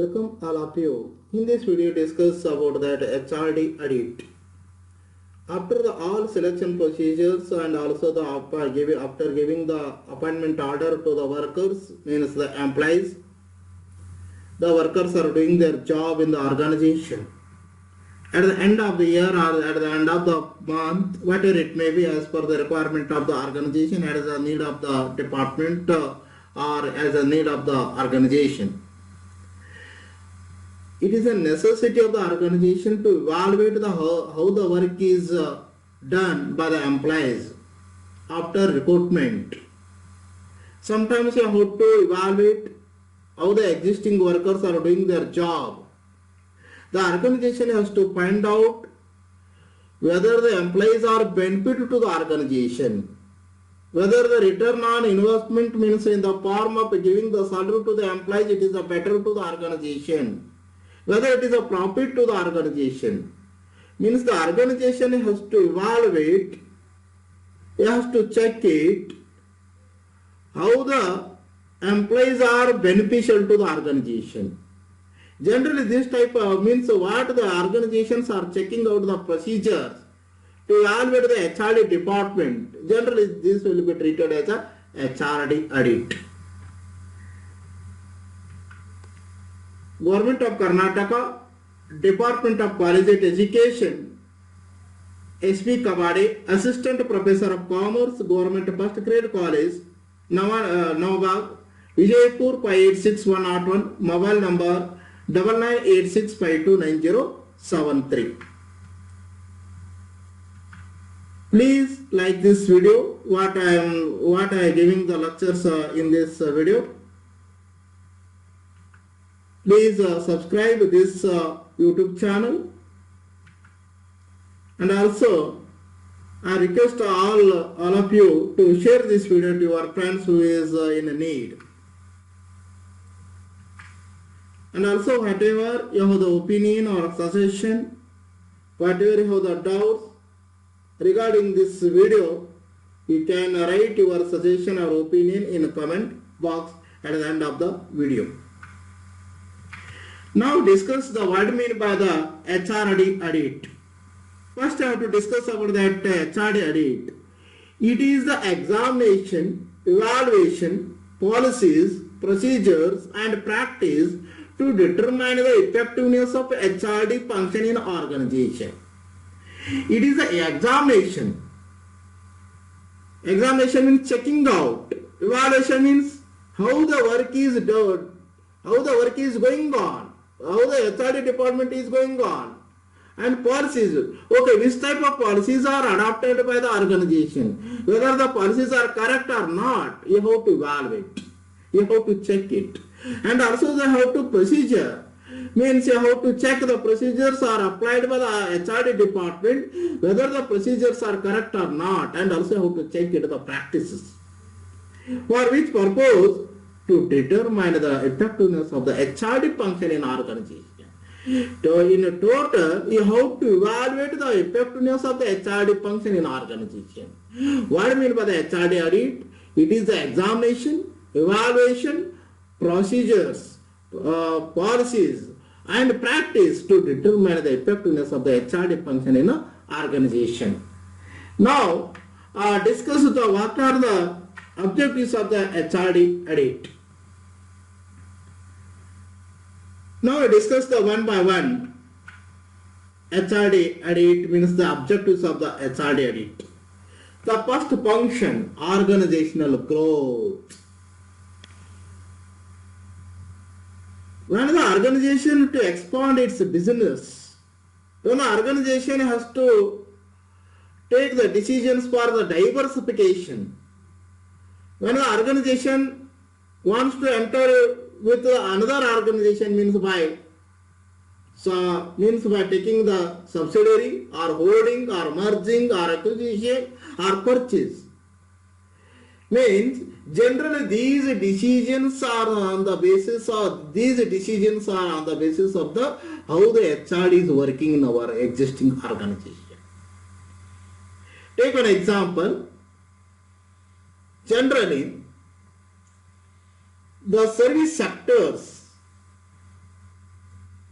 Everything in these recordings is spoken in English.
Welcome all of you. In this video discuss about that HRD audit. After the all selection procedures and also the after giving the appointment order to the workers, means the employees, the workers are doing their job in the organization. At the end of the year or at the end of the month, whatever it may be as per the requirement of the organization, as a need of the department or as a need of the organization. It is a necessity of the organization to evaluate how the work is done by the employees after recruitment. Sometimes you have to evaluate how the existing workers are doing their job. The organization has to find out whether the employees are benefit to the organization, whether the return on investment means in the form of giving the salary to the employees, it is a better to the organization. Whether it is a profit to the organization, means the organization has to evaluate, it has to check it, how the employees are beneficial to the organization. Generally this type of means what the organizations are checking out the procedures to evaluate the HRD department. Generally this will be treated as a HRD audit. Government of Karnataka, Department of Collegiate Education, S.P. Kabade, Assistant Professor of Commerce, Government First Grade College, Navabad, Vijaypur 586101, mobile number 9986529073. Please like this video, what I am giving the lectures in this video. Please subscribe this YouTube channel, and also I request all of you to share this video to your friends who is in need. And also whatever you have the opinion or suggestion, whatever you have the doubts regarding this video, you can write your suggestion or opinion in the comment box at the end of the video. Now discuss the what mean by the HRD audit. First I have to discuss about that HRD audit. It is the examination, evaluation, policies, procedures and practice to determine the effectiveness of HRD function in organization. It is the examination. Examination means checking out. Evaluation means how the work is done, how the work is going on, how the HRD department is going on, and policies. Okay, which type of policies are adopted by the organization? Whether the policies are correct or not, you have to evaluate. You have to check it. And also they have to procedure. Means you have to check the procedures are applied by the HRD department, whether the procedures are correct or not, and also you have to check it the practices. For which purpose? To determine the effectiveness of the HRD function in organization. So in total, you have to evaluate the effectiveness of the HRD function in organization. What I mean by the HRD audit? It is the examination, evaluation, procedures, policies and practice to determine the effectiveness of the HRD function in an organization. Now, discuss what are the objectives of the HRD audit. Now we discuss the one by one. HRD audit means the objectives of the HRD audit. The first function, organizational growth. When the organization to expand its business, when the organization has to take the decisions for the diversification, when the organization wants to enter with another organization, means by taking the subsidiary or holding or merging or acquisition or purchase. Means generally these decisions are on the basis of the how the HRD is working in our existing organization. Take an example. Generally the service sectors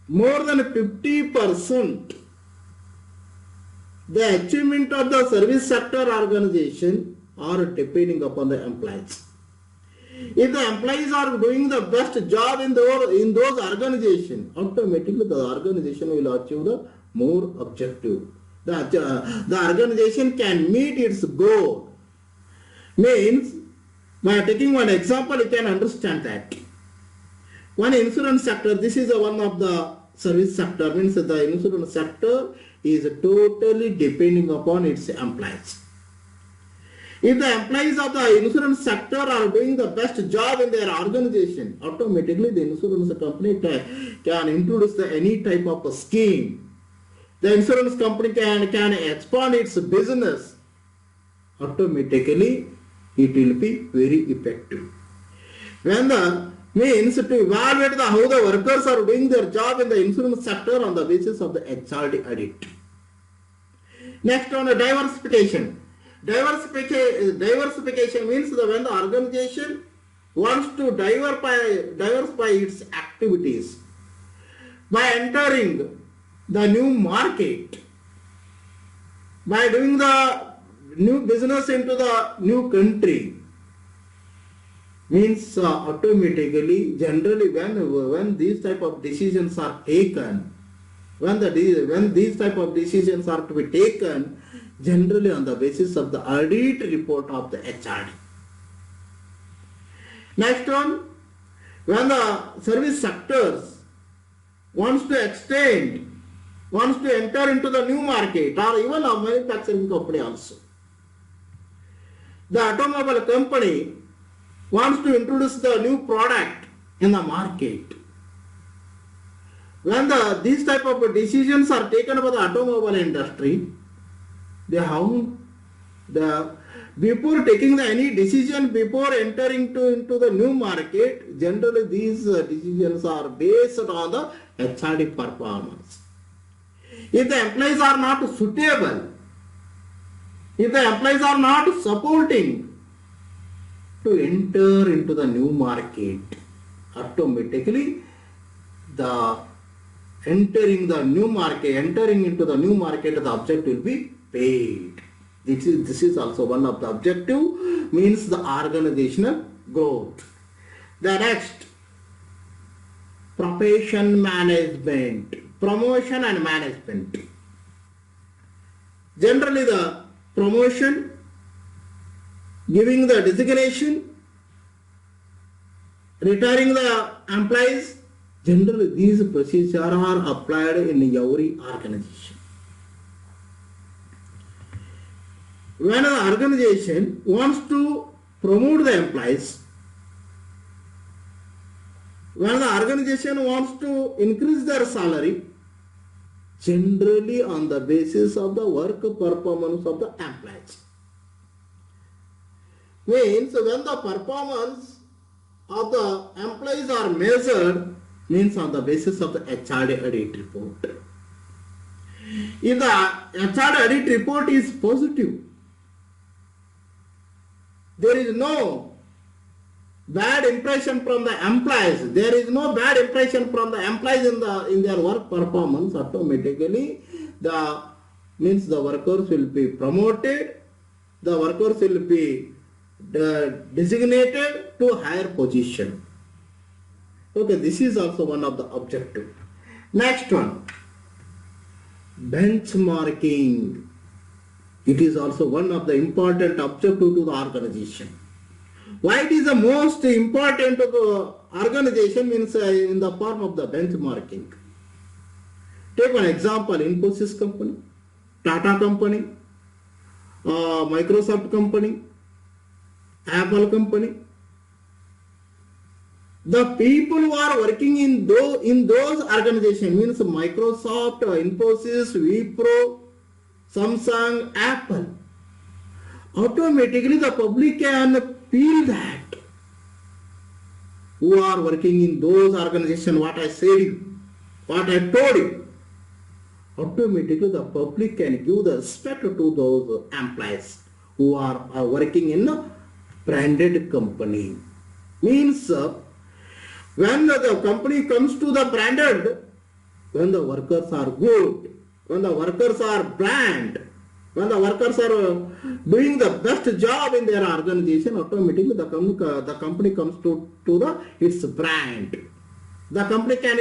more than 50%, the achievement of the service sector organization are depending upon the employees. If the employees are doing the best job in those organizations, automatically the organization will achieve the more objective. The organization can meet its goal. Means, by taking one example, you can understand that. One insurance sector, this is one of the service sector, means the insurance sector is totally depending upon its employees. If the employees of the insurance sector are doing the best job in their organization, automatically the insurance company can introduce any type of a scheme. The insurance company can expand its business. Automatically it will be very effective. When the means to evaluate how the workers are doing their job in the insurance sector on the basis of the HRD audit. Next, on the diversification. Diversification means that when the organization wants to diversify its activities by entering the new market, by doing the new business into the new country, means automatically, generally when these type of decisions are taken, when these type of decisions are to be taken, generally on the basis of the audit report of the HRD. Next one, when the service sectors wants to extend, wants to enter into the new market, or even a manufacturing company also. The automobile company wants to introduce the new product in the market. When these type of decisions are taken by the automobile industry, before taking any decision, before entering into the new market, generally these decisions are based on the HRD performance. If the employees are not suitable, if the employees are not supporting to enter into the new market, automatically the entering into the new market, the object will be paid. This is also one of the objective, means the organizational growth. The next, promotion and management. Generally the promotion, giving the designation, retiring the employees, generally these procedures are applied in every organization. When an organization wants to promote the employees, when the organization wants to increase their salary, generally on the basis of the work performance of the employees. Means when the performance of the employees are measured, means on the basis of the HRD audit report. If the HRD audit report is positive, there is no bad impression from the employees. There is no bad impression from the employees in their work performance. Automatically, the workers will be promoted. The workers will be designated to higher position. Okay, this is also one of the objectives. Next one, benchmarking. It is also one of the important objectives to the organization. Why it is the most important to the organization, means in the form of the benchmarking. Take one example, Infosys company, Tata company, Microsoft company, Apple company. The people who are working in those organizations, means Microsoft, Infosys, Wipro, Samsung, Apple, automatically the public can feel that who are working in those organizations, what I said, what I told you, automatically the public can give the respect to those employees who are working in a branded company. Means when the company comes to the branded, when the workers are good, when the workers are brand, when the workers are doing the best job in their organization, automatically the company comes to its brand. The company can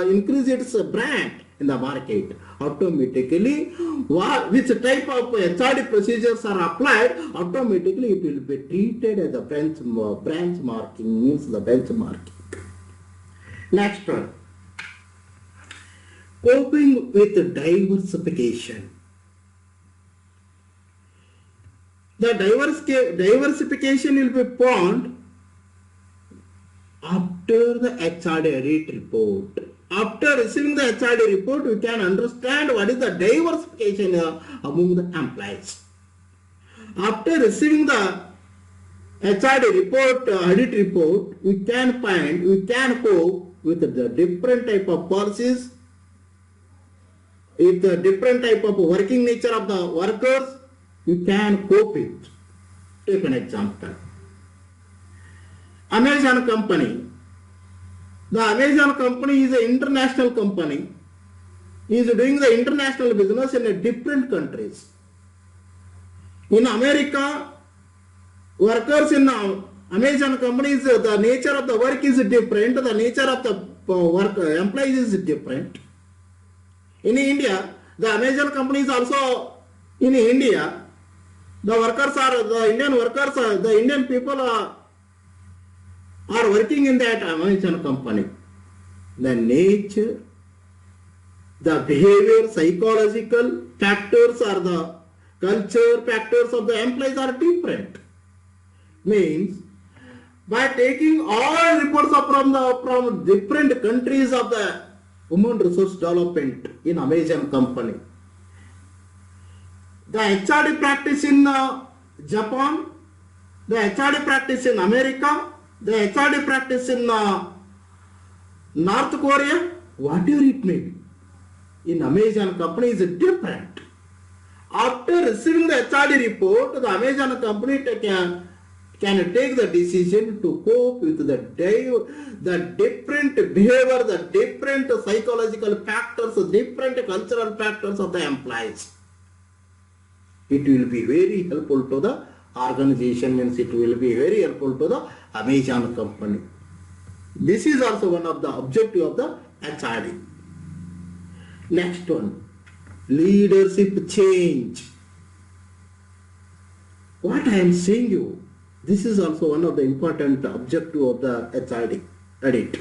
increase its brand in the market. Automatically, which type of HRD procedures are applied, automatically it will be treated as a benchmarking, means the benchmarking. Next one. Coping with diversification. The diversification will be found after the HRD audit report. After receiving the HRD report, we can understand what is the diversification among the employees. After receiving the HRD report, audit report, we can cope with the different type of policies, with the different type of working nature of the workers, we can cope it. Take an example. Amazon company. The Amazon company is an international company. Is doing the international business in different countries. In America, workers in Amazon companies, the nature of the work is different. The nature of the employees is different. In India, the Amazon company is also in India. The Indian people are working in that Amazon company. The nature, the behavior, psychological factors or the culture factors of the employees are different. Means, by taking all reports from different countries of the human resource development in Amazon company, the HRD practice in Japan, the HRD practice in America, the HRD practice in North Korea, whatever it may be, in Amazon company is different. After receiving the HRD report, the Amazon company can take the decision to cope with the different behavior, the different psychological factors, the different cultural factors of the employees. It will be very helpful to the organization, means it will be very helpful to the Amazon company. This is also one of the objective of the HRD. Next one, leadership change. What I am saying you, this is also one of the important objective of the HRD audit.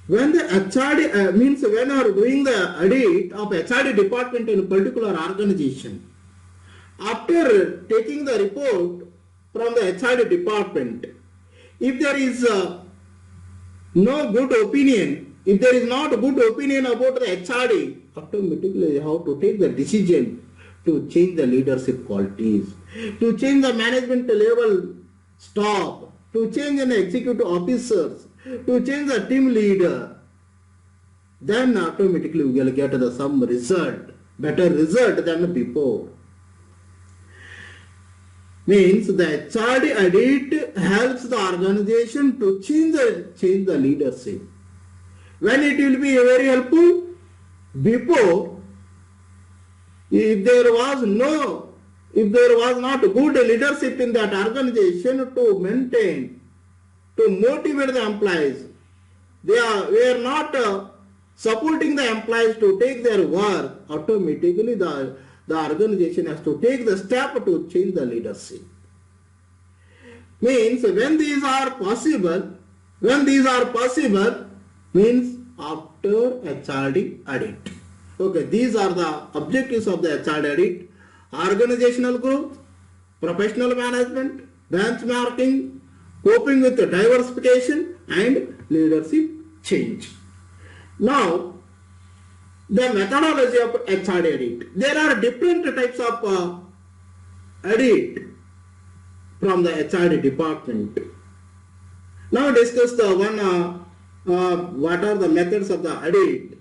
When the HRD means when you are doing the audit of HRD department in a particular organization, after taking the report from the HRD department, if there is no good opinion, if there is not a good opinion about the HRD, automatically you have to take the decision to change the leadership qualities, to change the management level staff, to change the executive officers, to change the team leader. Then automatically we will get some result, better result than before. Means the HRD audit helps the organization to change the leadership. When it will be very helpful? Before, if there was not good leadership in that organization to maintain, to motivate the employees, we are not supporting the employees to take their work, automatically the organization has to take the step to change the leadership. Means when these are possible, means after HRD audit. Okay, these are the objectives of the HRD audit: organizational growth, professional management, benchmarking, coping with the diversification, and leadership change. Now, the methodology of HRD audit. There are different types of audit from the HRD department. Now discuss the what are the methods of the audit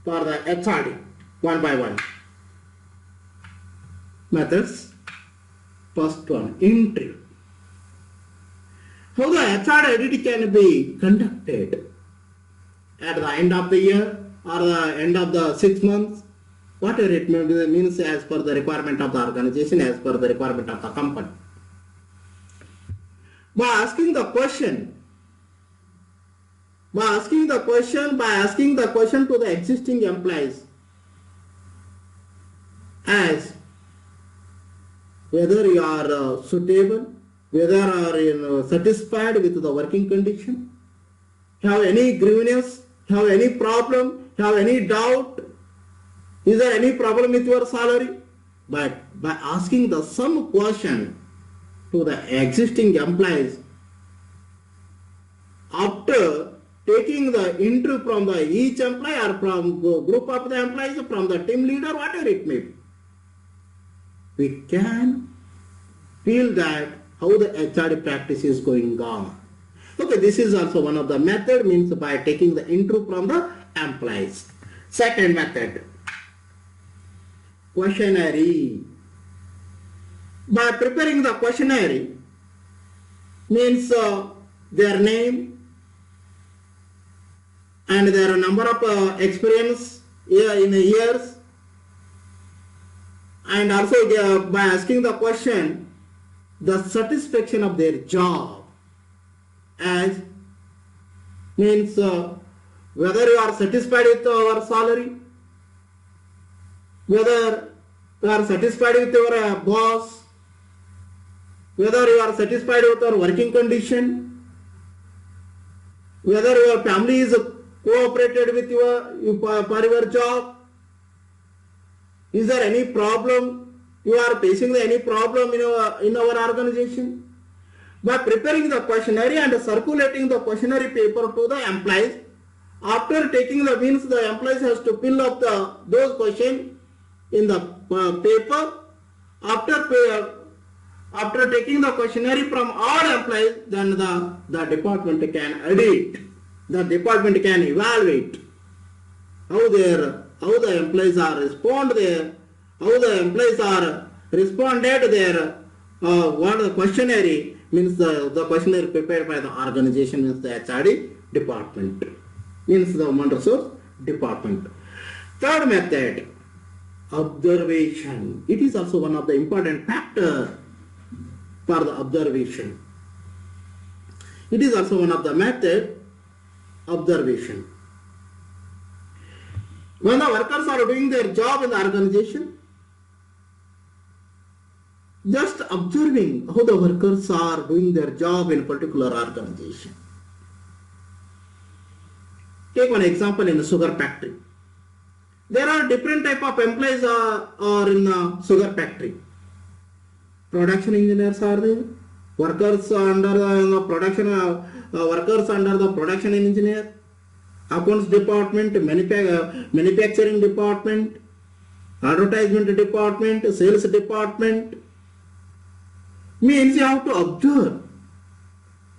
for the HRD one by one. Methods. First one, interview. how the HR audit can be conducted at the end of the year or the end of the 6 months, whatever it means as per the requirement of the organization, as per the requirement of the company. By asking the question to the existing employees as whether you are suitable, whether you are satisfied with the working condition, have any grievance, have any problem, have any doubt, is there any problem with your salary? But by asking the some question to the existing employees, after taking the interview from the each employee or from the group of the employees, from the team leader, whatever it may be, we can feel that how the HR practice is going on. Okay, this is also one of the method, means by taking the interview from the employees. Second method, questionnaire. By preparing the questionnaire, means their name and their number of experience in years, and also by asking the question, the satisfaction of their job, as means whether you are satisfied with our salary, whether you are satisfied with your boss, whether you are satisfied with your working condition, whether your family is cooperated with for your job, is there any problem, you are facing any problem in our organization. By preparing the questionnaire and circulating the questionnaire paper to the employees, after taking the means the employees has to fill up those questions in the paper. After taking the questionnaire from all employees, then the department can audit, the department can evaluate how the employees are respond there, how the employees are responded there, what the questionnaire means, the questionnaire prepared by the organization, means the HRD department, means the human resource department. Third method, observation. It is also one of the important factors for the observation. It is also one of the method, observation. When the workers are doing their job in the organization, just observing how the workers are doing their job in a particular organization. Take one example in a sugar factory. There are different type of employees are in a sugar factory. Production engineers are there, workers under the production, workers under the production engineer, accounts department, manufacturing department, advertisement department, sales department. Means you have to observe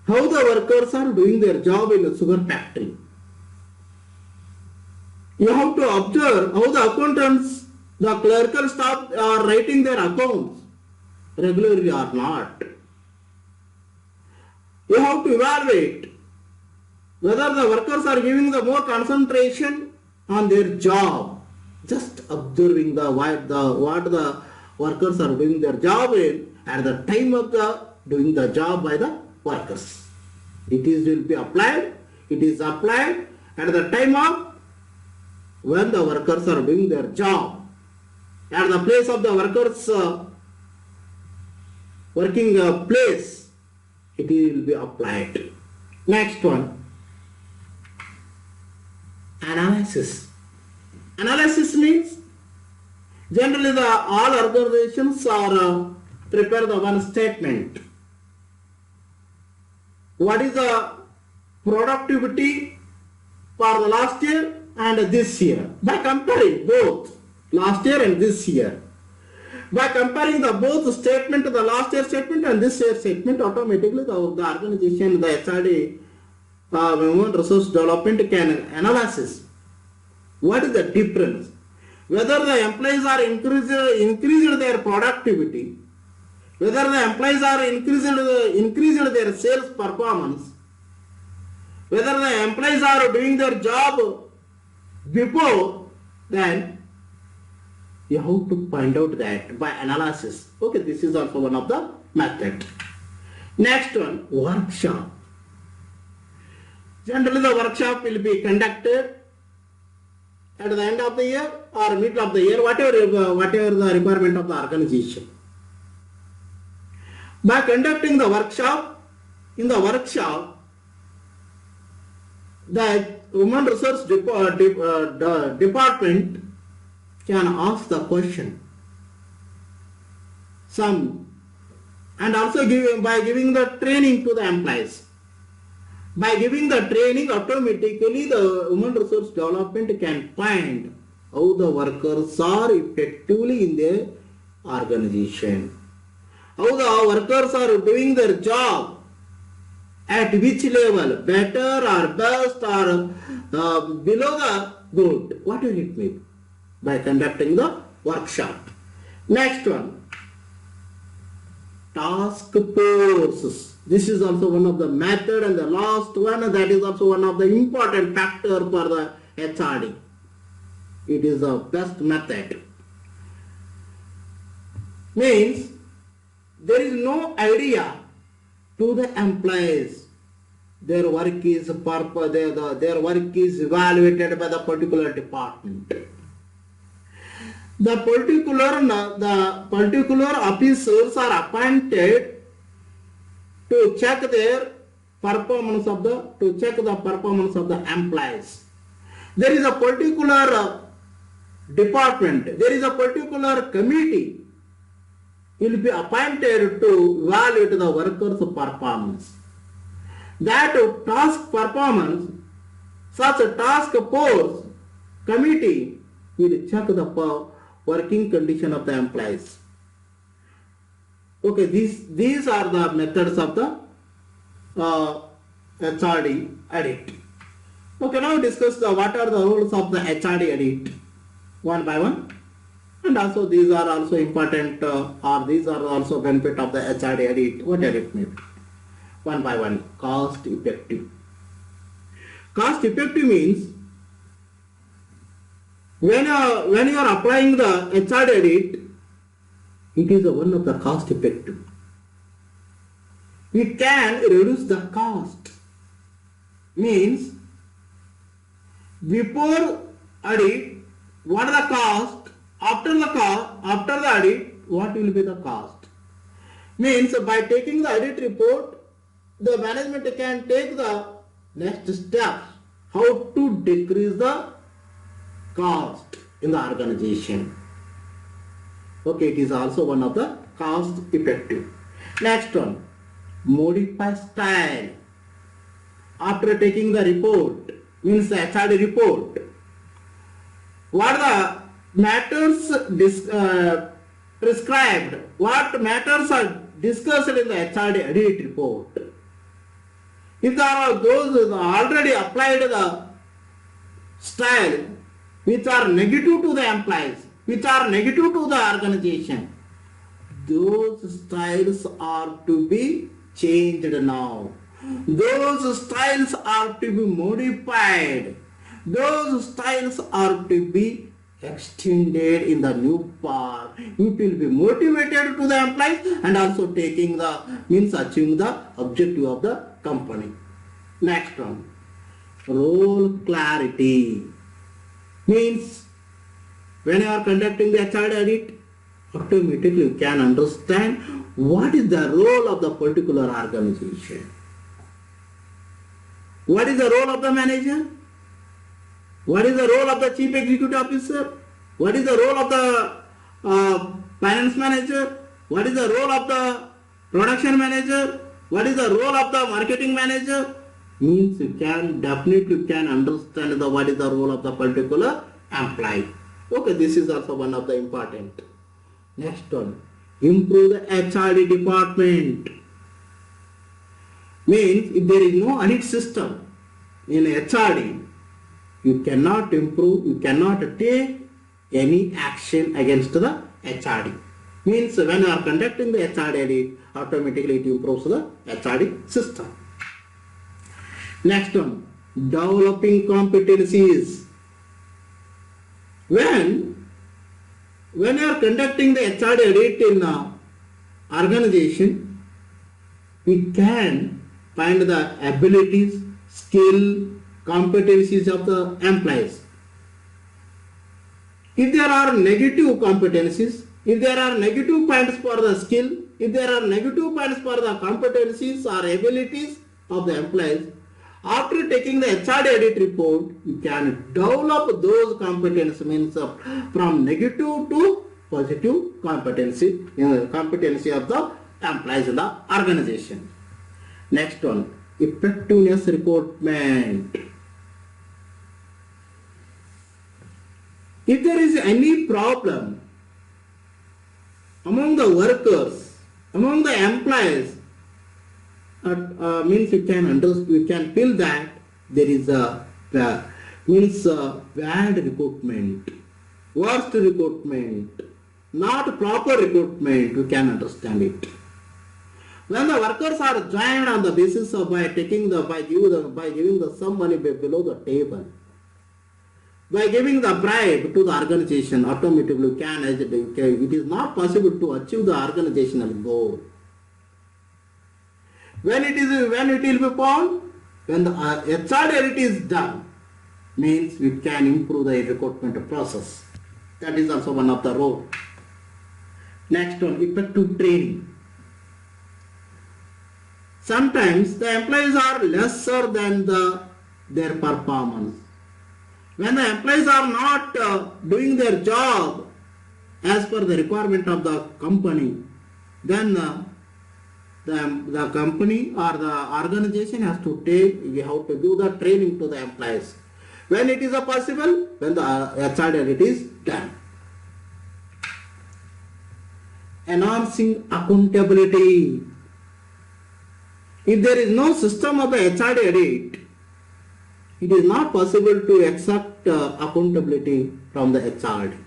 how the workers are doing their job in a sugar factory. You have to observe how the accountants, the clerical staff are writing their accounts regularly or not. You have to evaluate whether the workers are giving the more concentration on their job. Just observing what the workers are doing their job in at the time of doing the job by the workers. It will be applied. It is applied at the time of when the workers are doing their job. At the place of the workers working place, it will be applied. Next one, analysis. Analysis means generally all organizations are prepare the one statement. What is the productivity for the last year and this year? By comparing both last year and this year. By comparing the both statement, the last year statement and this year statement, automatically the organization, the HRD, human resource development can analyze what is the difference. Whether the employees are increased their productivity, whether the employees are increased their sales performance, whether the employees are doing their job before, then you have to find out that by analysis. Okay, this is also one of the method. Next one, workshop. Generally the workshop will be conducted at the end of the year or middle of the year, whatever the requirement of the organization. By conducting the workshop, in the workshop, the human resource department can ask the question, and also by giving the training to the employees. By giving the training, automatically the human resource development can find how the workers are effectively in their organization, how the workers are doing their job, at which level, better or best or below the good, whatever it may be, by conducting the workshop. Next one, task forces. This is also one of the method, and the last one, that is also one of the important factor for the HRD. It is the best method. Means there is no idea to the employees. Their work is their work is evaluated by the particular department. The particular officers are appointed to check the performance of the employees. There is a particular department, there is a particular committee will be appointed to evaluate the workers' performance. That task performance, such a task force committee will check the working condition of the employees. Okay, these are the methods of the HRD audit. Okay, now discuss what are the roles of the HRD audit one by one, and also these are also important or these are also benefit of the HRD audit, whatever it may be. One by one, cost effective. Cost effective means when you are applying the HRD audit, it is one of the cost effective. We can reduce the cost. Means before audit, what is the cost? After the audit, what will be the cost? Means by taking the audit report, the management can take the next steps how to decrease the cost in the organization. Okay, it is also one of the cost effective. Next one, modify style. After taking the report, means the HRD report, what the matters prescribed, what matters are discussed in the HRD audit report. If there are those who already applied the style which are negative to the employees, which are negative to the organization, those styles are to be changed now. Those styles are to be modified. Those styles are to be extended in the new part. It will be motivated to the employees and also taking the means achieving the objective of the company. Next one, role clarity. Means when you are conducting the HRD audit, automatically you can understand what is the role of the particular organization. What is the role of the manager? What is the role of the chief executive officer? What is the role of the finance manager? What is the role of the production manager? What is the role of the marketing manager? Means you can definitely understand what is the role of the particular employee. Okay, this is also one of the important. Next one, improve the HRD department. Means if there is no audit system in HRD, you cannot improve, you cannot take any action against the HRD. Means when you are conducting the HRD audit, automatically it improves the HRD system. Next one, developing competencies. When you are conducting the HRD audit in an organization, we can find the abilities, skill, competencies of the employees. If there are negative competencies, if there are negative points for the skill, if there are negative points for the competencies or abilities of the employees, after taking the HRD audit report, you can develop those competencies, means from negative to positive competency of the employees in the organization. Next one, effectiveness recruitment. If there is any problem among the workers, among the employees, means we can feel that there is a bad recruitment, worst recruitment, not proper recruitment. We can understand it. When the workers are joined on the basis of by giving the some money below the table, by giving the bribe to the organization, automatically it is not possible to achieve the organizational goal. When it will be found, when the HRD audit is done, means we can improve the recruitment process. That is also one of the role. Next one, effective training. Sometimes the employees are lesser than their performance. When the employees are not doing their job as per the requirement of the company, then the company or the organization has to give the training to the employees. When it is possible, when the HRD audit is done. Enhancing accountability. If there is no system of the HRD audit, it is not possible to accept accountability from the HRD.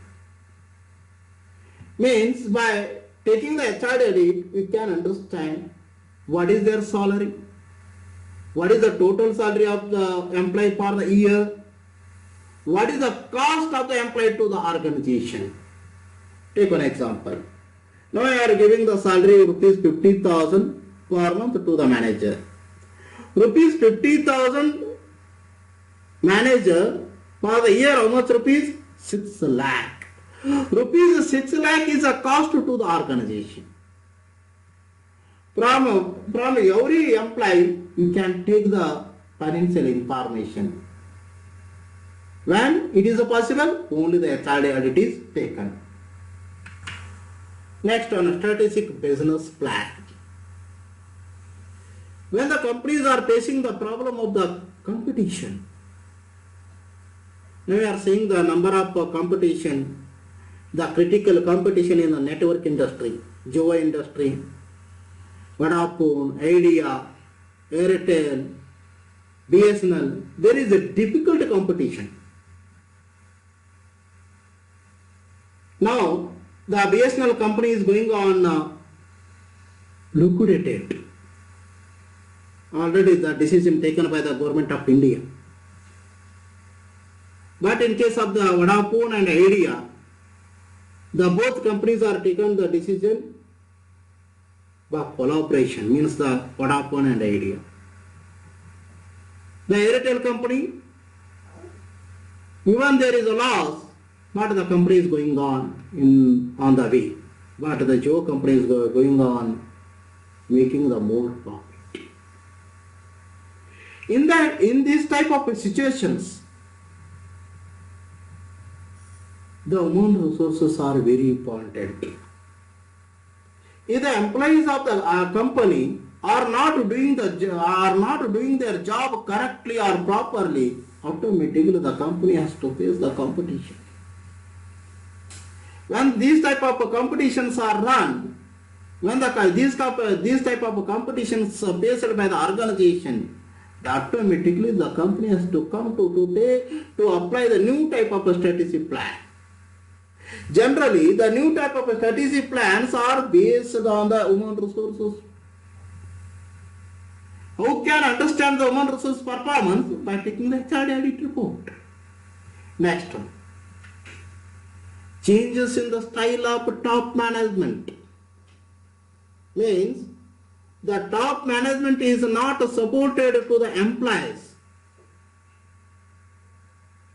Means by taking the HRD audit, we can understand what is their salary, what is the total salary of the employee for the year, what is the cost of the employee to the organization. Take an example. Now I are giving the salary rupees 50,000 per month to the manager. Rupees 50,000 manager for the year, how much rupees? 6 lakh. Rupees 6 lakh is a cost to the organization. From every employee, you can take the financial information. When it is possible, only the HRD audit is taken. Next one, strategic business plan. When the companies are facing the problem of the competition, now we are seeing the number of competition, the critical competition in the network industry, Jio industry, Vodafone, Idea, Airtel, BSNL. There is a difficult competition. Now, the BSNL company is going on liquidated. Already the decision taken by the government of India. But in case of the Vodafone and Idea, the both companies are taken the decision by collaboration, means the Vodafone and Idea. The Airtel company, even there is a loss, but the company is going on the way. But the Jio company is going on making the more profit. In this type of situations, the human resources are very important. If the employees of the company are not doing their job correctly or properly, automatically the company has to face the competition. When these type of competitions are run, when these type of competitions are faced by the organization, automatically the company has to come to apply the new type of strategic plan. Generally, the new type of strategic plans are based on the human resources. How can understand the human resource performance? By taking the HR audit report. Next one. Changes in the style of top management. Means the top management is not supported to the employees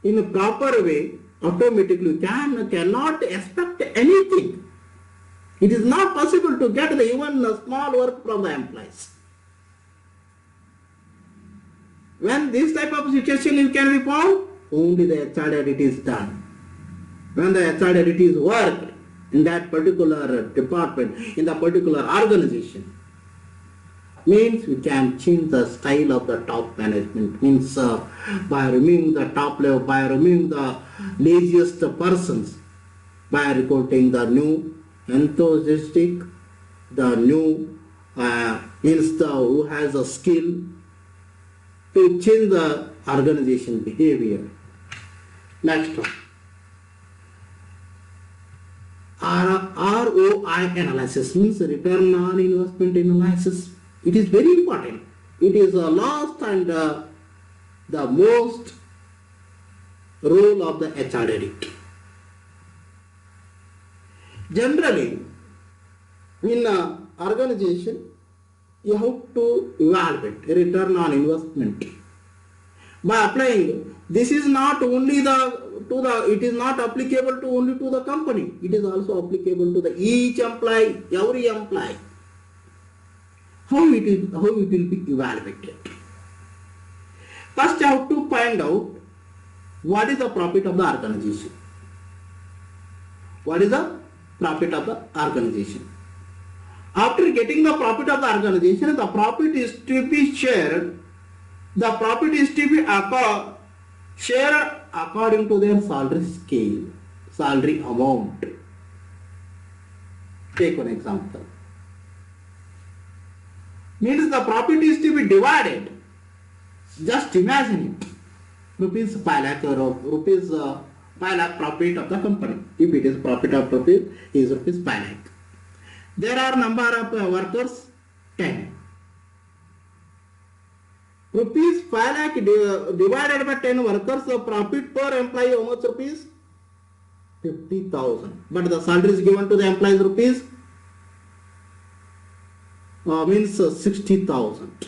in a proper way. Automatically cannot expect anything. It is not possible to get even a small work from the employees. When this type of situation can be found, only the HR audit is done. When the HR audit is worked in that particular department, in the particular organization, means we can change the style of the top management. Means by removing the top level, by removing the laziest persons, by recruiting the new enthusiastic, the new means the who has a skill to change the organization behavior. Next one. ROI analysis means return on investment analysis. It is very important. It is the last and the most role of the HR audit. Generally, in an organization, you have to evaluate a return on investment by applying. This is not only it is not applicable to only to the company. It is also applicable to the each employee, every employee. How it will be evaluated. First, you have to find out what is the profit of the organization. What is the profit of the organization? After getting the profit of the organization, the profit is to be shared. The profit is to be shared according to their salary scale, salary amount. Take one example. Means the profit is to be divided. Just imagine it. Rupees 5 lakh or rupees 5 lakh profit of the company. If it is profit of profit, is rupees 5 lakh. There are number of workers 10. Rupees 5 lakh divided by 10 workers, the profit per employee how much rupees? 50,000. But the salary is given to the employees rupees means 60,000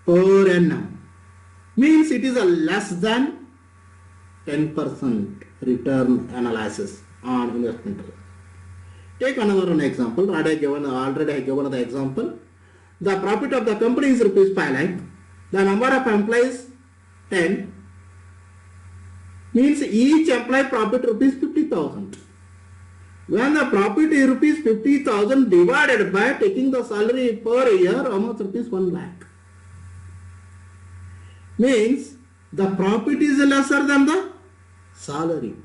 per annum. Means it is a less than 10% return analysis on investment. Take another one example. Already I given the example. The profit of the company is rupees 5 lakh. The number of employees 10. Means each employee profit rupees 50,000. When the profit is rupees 50,000 divided by taking the salary per year, how much rupees 1 lakh. Means the profit is lesser than the salary.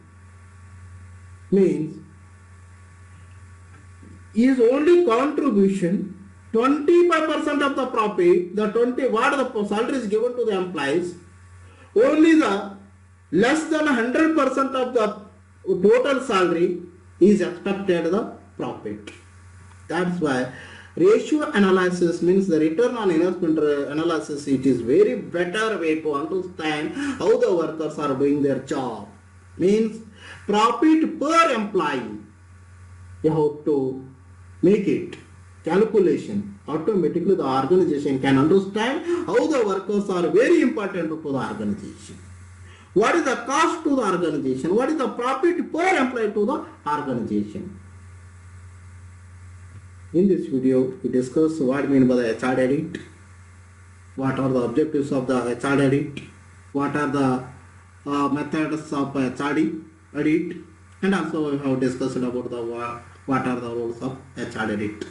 Means is only contribution 25% of the profit, the 20 what the salary is given to the employees, only the less than 100% of the total salary is expected the profit. That's why ratio analysis means the return on investment analysis. It is very better way to understand how the workers are doing their job. Means profit per employee. You have to make it calculation. Automatically the organization can understand how the workers are very important to the organization. What is the cost to the organization? What is the profit per employee to the organization? In this video, we discuss what I mean by the HR audit, what are the objectives of the HR audit, what are the methods of HR audit, and also we have discussed about the what are the roles of HR audit.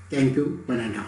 Thank you, one and all.